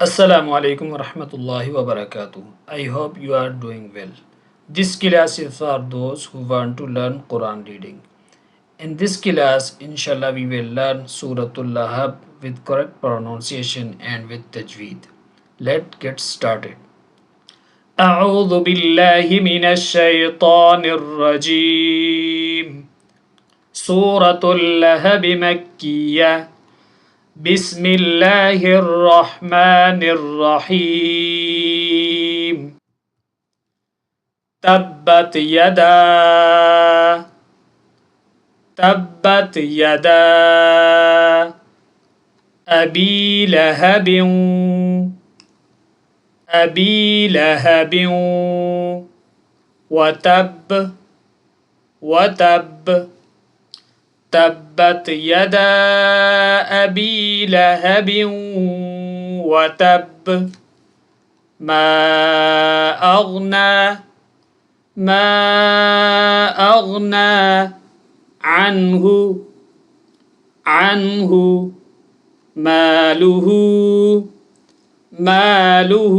Assalamu alaikum wa rahmatullahi wa barakatuh. I hope you are doing well. This class is for those who want to learn Quran reading. In this class, inshallah, we will learn Suratul Lahab with correct pronunciation and with tajweed. Let's get started. أعوذ بالله من الشيطان الرجيم. سورة اللهب مكية. بسم الله الرحمن الرحيم. تبت يدا تبت يدا أبي لهب أبي لهب وتب وتب تبت يدا أبي لهب وتب ما أغنى عنه ماله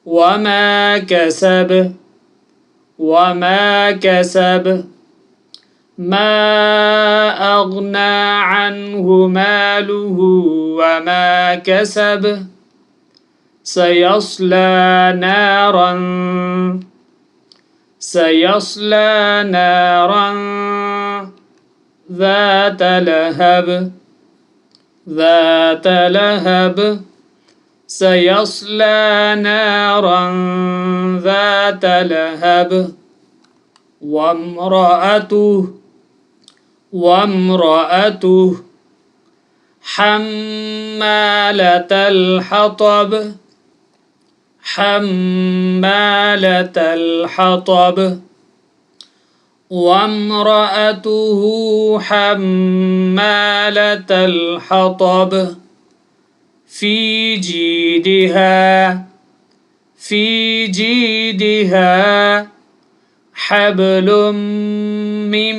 وما كسب ما أغنى عنه ماله وما كسب سيصلى نارا ذات لهب سيصلى نارا ذات لهب وامرأته حمالة الحطب وامرأته حمالة الحطب في جيدها حبل من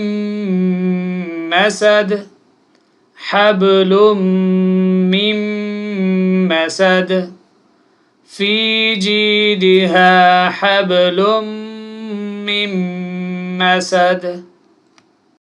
مسد في جيدها حبل من مسد